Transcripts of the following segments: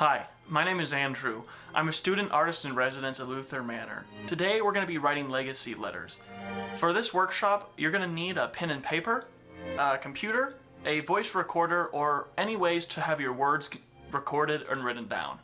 Hi, my name is Andrew. I'm a student artist in residence at Luther Manor. Today we're going to be writing legacy letters. For this workshop, you're going to need a pen and paper, a computer, a voice recorder, or any ways to have your words recorded and written down.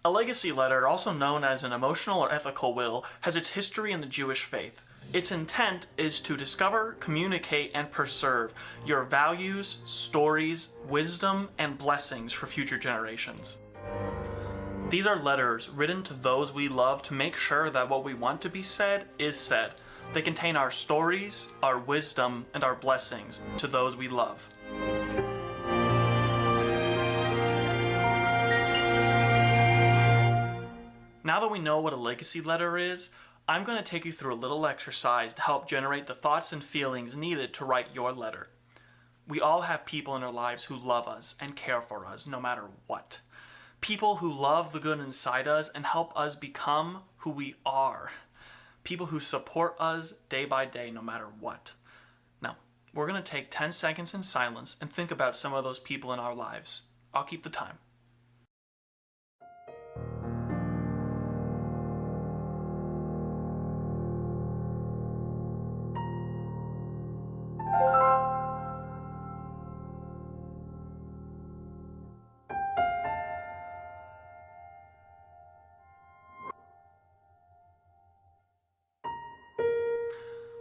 A legacy letter, also known as an emotional or ethical will, has its history in the Jewish faith. Its intent is to discover, communicate, and preserve your values, stories, wisdom, and blessings for future generations. These are letters written to those we love to make sure that what we want to be said is said. They contain our stories, our wisdom, and our blessings to those we love. Now that we know what a legacy letter is, I'm going to take you through a little exercise to help generate the thoughts and feelings needed to write your letter. We all have people in our lives who love us and care for us no matter what. People who love the good inside us and help us become who we are. People who support us day by day no matter what. Now, we're going to take 10 seconds in silence and think about some of those people in our lives. I'll keep the time.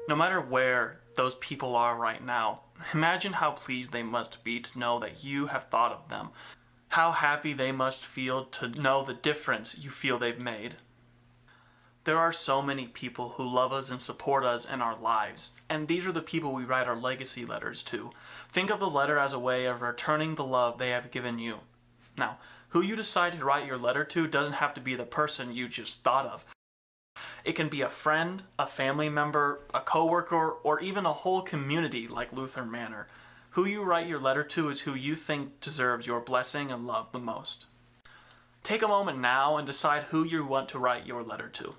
No matter where those people are right now, imagine how pleased they must be to know that you have thought of them. How happy they must feel to know the difference you feel they've made. There are so many people who love us and support us in our lives, and these are the people we write our legacy letters to. Think of the letter as a way of returning the love they have given you. Now, who you decide to write your letter to doesn't have to be the person you just thought of. It can be a friend, a family member, a coworker, or even a whole community like Luther Manor. Who you write your letter to is who you think deserves your blessing and love the most. Take a moment now and decide who you want to write your letter to.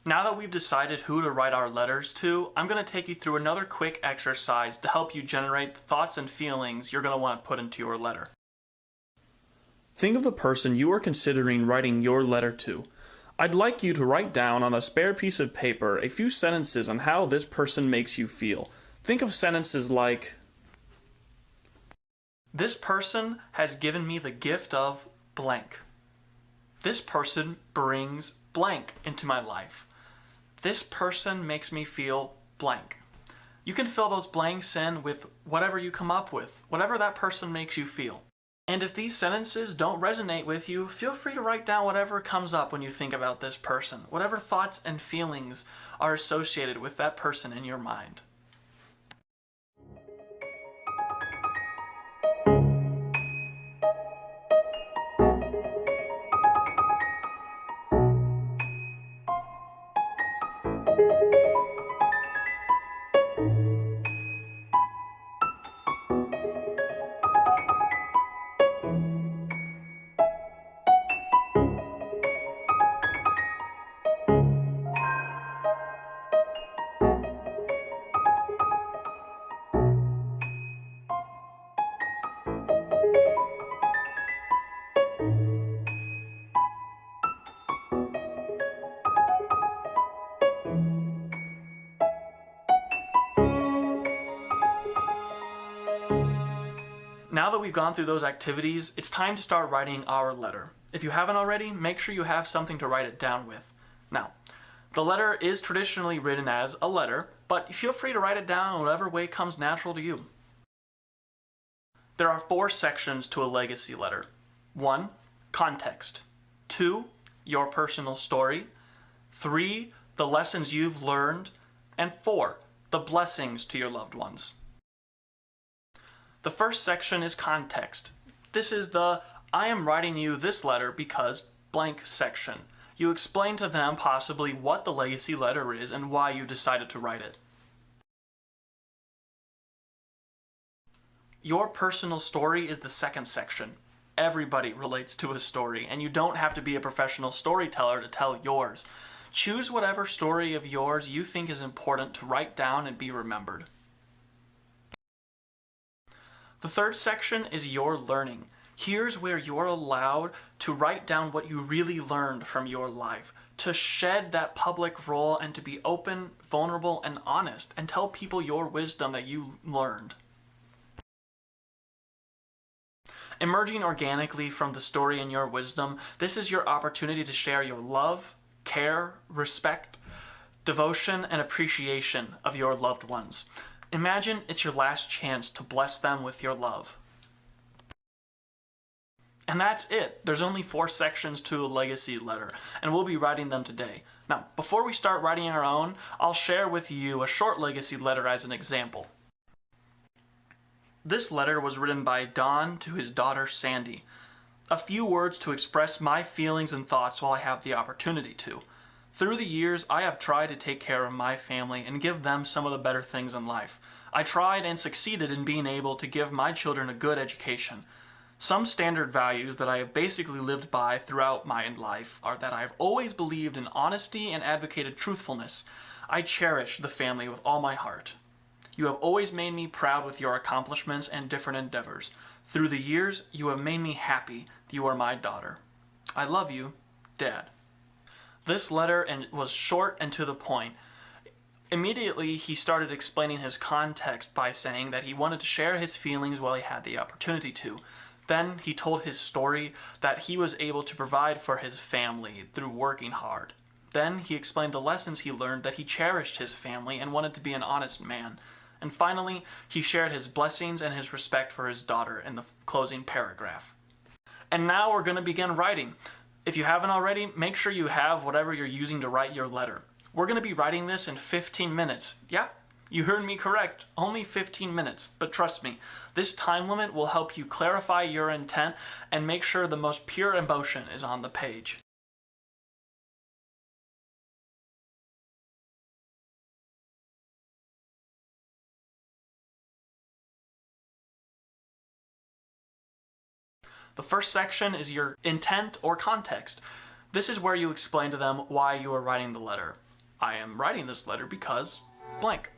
Now that we've decided who to write our letters to, I'm going to take you through another quick exercise to help you generate the thoughts and feelings you're going to want to put into your letter. Think of the person you are considering writing your letter to. I'd like you to write down on a spare piece of paper a few sentences on how this person makes you feel. Think of sentences like, "This person has given me the gift of blank. This person brings blank into my life. This person makes me feel blank." You can fill those blanks in with whatever you come up with, whatever that person makes you feel. And if these sentences don't resonate with you, feel free to write down whatever comes up when you think about this person, whatever thoughts and feelings are associated with that person in your mind. Now that we've gone through those activities, it's time to start writing our letter. If you haven't already, make sure you have something to write it down with. Now, the letter is traditionally written as a letter, but feel free to write it down in whatever way comes natural to you. There are 4 sections to a legacy letter. 1. Context. 2. Your personal story. 3. The lessons you've learned. And 4. The blessings to your loved ones. The first section is context. This is the "I am writing you this letter because blank" section. You explain to them possibly what the legacy letter is and why you decided to write it. Your personal story is the second section. Everybody relates to a story, and you don't have to be a professional storyteller to tell yours. Choose whatever story of yours you think is important to write down and be remembered. The third section is your learning. Here's where you're allowed to write down what you really learned from your life, to shed that public role and to be open, vulnerable, and honest, and tell people your wisdom that you learned. Emerging organically from the story and your wisdom, this is your opportunity to share your love, care, respect, devotion, and appreciation of your loved ones. Imagine it's your last chance to bless them with your love. And that's it. There's only 4 sections to a legacy letter, and we'll be writing them today. Now, before we start writing our own, I'll share with you a short legacy letter as an example. This letter was written by Don to his daughter Sandy. A few words to express my feelings and thoughts while I have the opportunity to. Through the years, I have tried to take care of my family and give them some of the better things in life. I tried and succeeded in being able to give my children a good education. Some standard values that I have basically lived by throughout my life are that I have always believed in honesty and advocated truthfulness. I cherish the family with all my heart. You have always made me proud with your accomplishments and different endeavors. Through the years, you have made me happy that you are my daughter. I love you, Dad. This letter was short and to the point. Immediately, he started explaining his context by saying that he wanted to share his feelings while he had the opportunity to. Then he told his story that he was able to provide for his family through working hard. Then he explained the lessons he learned, that he cherished his family and wanted to be an honest man. And finally, he shared his blessings and his respect for his daughter in the closing paragraph. And now we're going to begin writing. If you haven't already, make sure you have whatever you're using to write your letter. We're going to be writing this in 15 minutes. Yeah, you heard me correct. Only 15 minutes. But trust me, this time limit will help you clarify your intent and make sure the most pure emotion is on the page. The first section is your intent or context. This is where you explain to them why you are writing the letter. I am writing this letter because blank.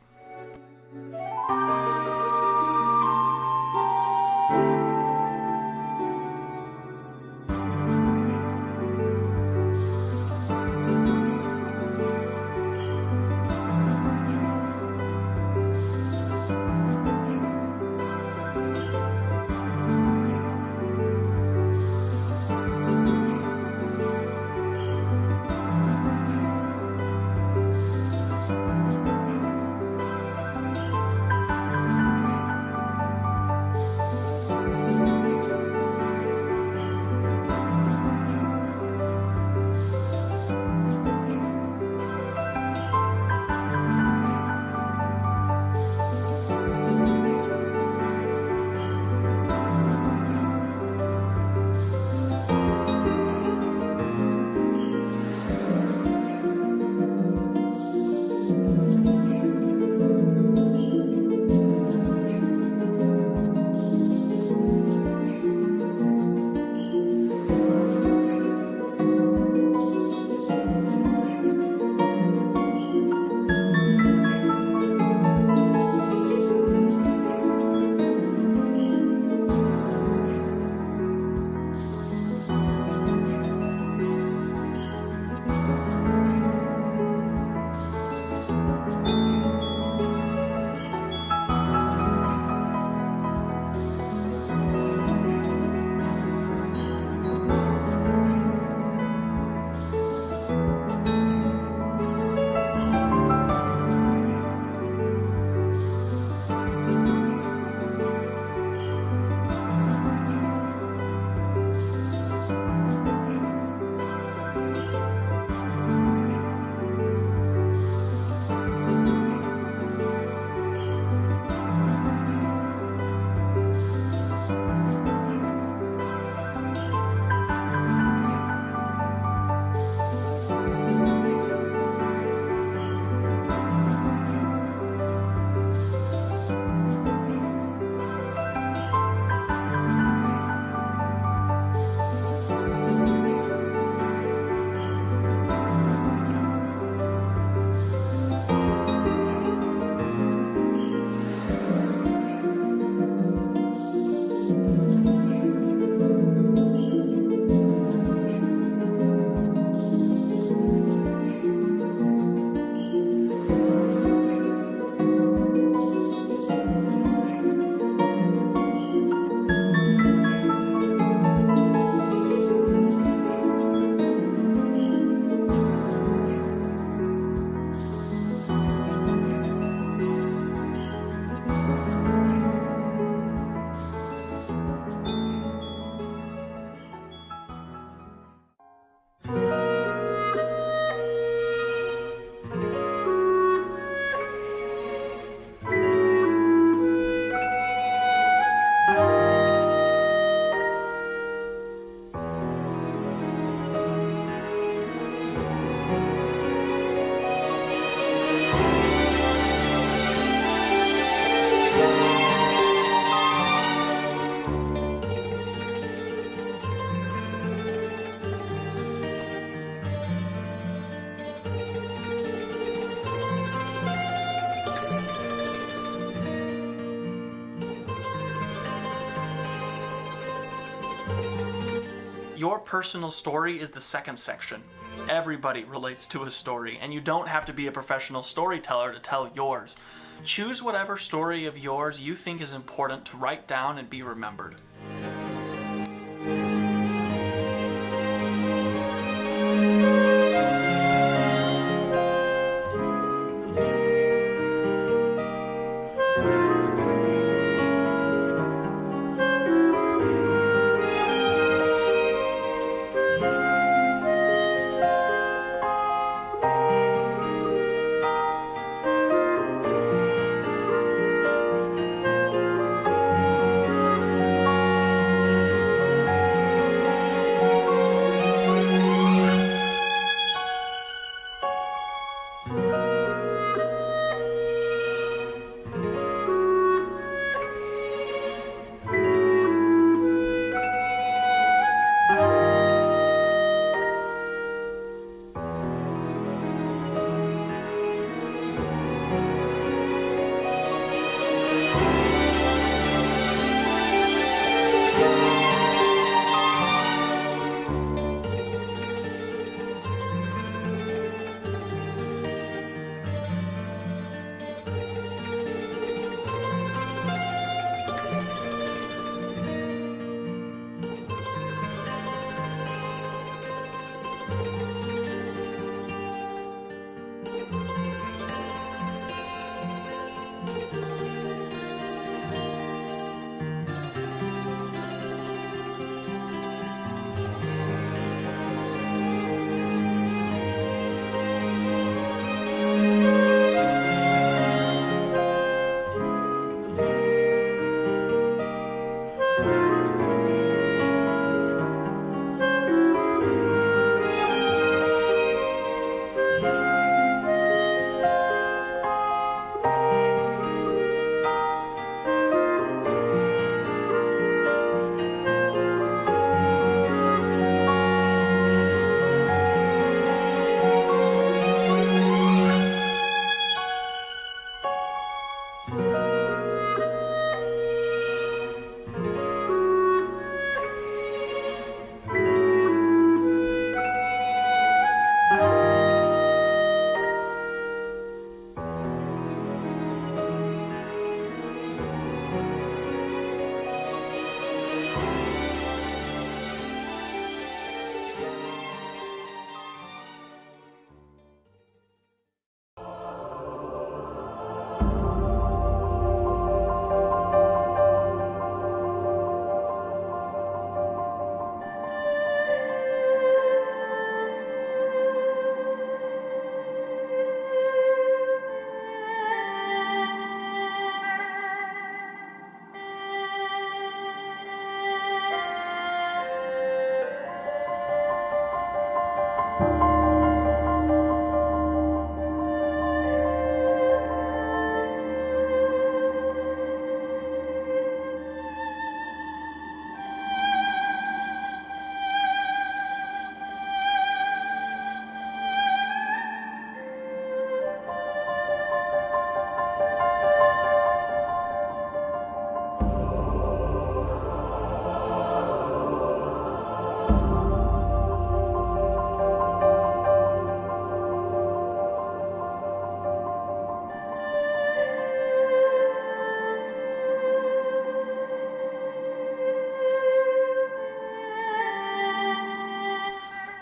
Your personal story is the second section. Everybody relates to a story, and you don't have to be a professional storyteller to tell yours. Choose whatever story of yours you think is important to write down and be remembered.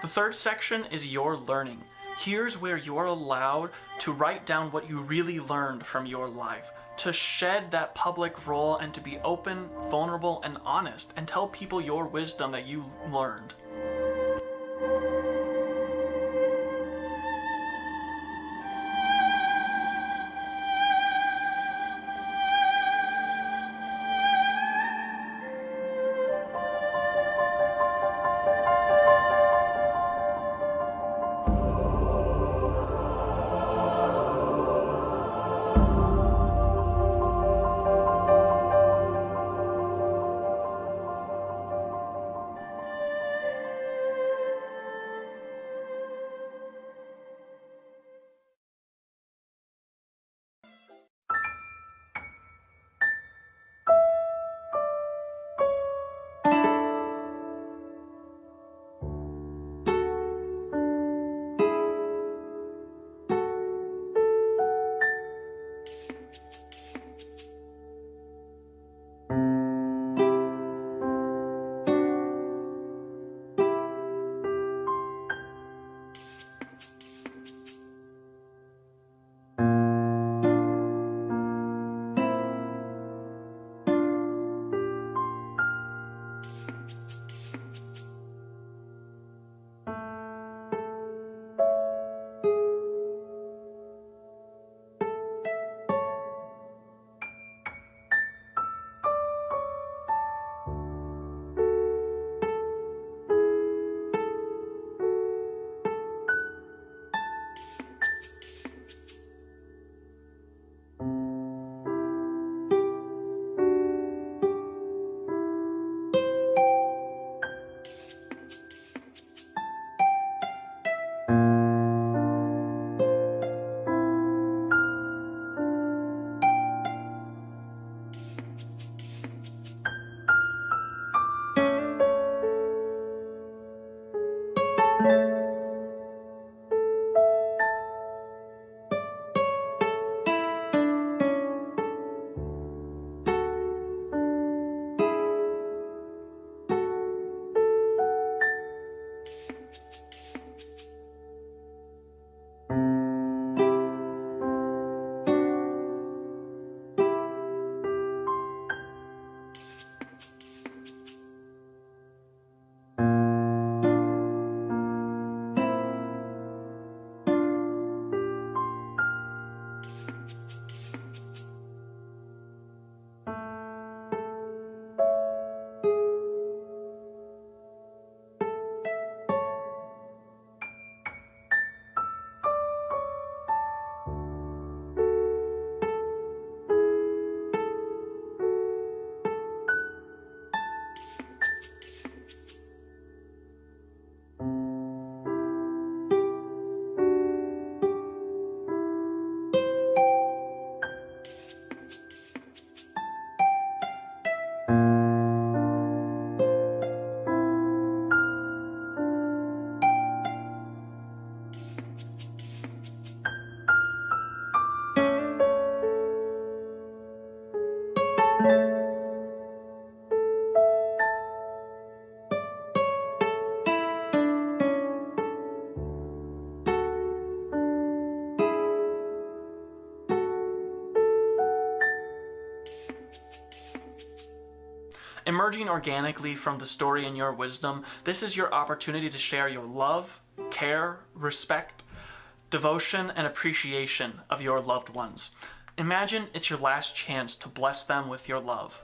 The third section is your learning. Here's where you're allowed to write down what you really learned from your life, to shed that public role and to be open, vulnerable, and honest, and tell people your wisdom that you learned. Emerging organically from the story and your wisdom, this is your opportunity to share your love, care, respect, devotion, and appreciation of your loved ones. Imagine it's your last chance to bless them with your love.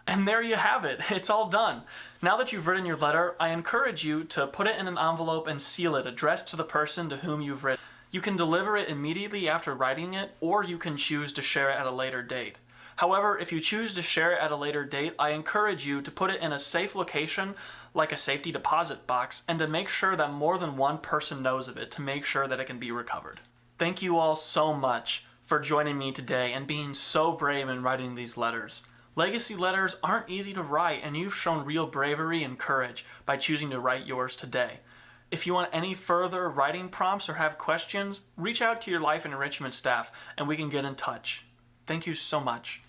And there you have it. It's all done. Now that you've written your letter, I encourage you to put it in an envelope and seal it, addressed to the person to whom you've written. You can deliver it immediately after writing it, or you can choose to share it at a later date. However, if you choose to share it at a later date, I encourage you to put it in a safe location, like a safety deposit box, and to make sure that more than one person knows of it to make sure that it can be recovered. Thank you all so much for joining me today and being so brave in writing these letters. Legacy letters aren't easy to write, and you've shown real bravery and courage by choosing to write yours today. If you want any further writing prompts or have questions, reach out to your life enrichment staff and we can get in touch. Thank you so much.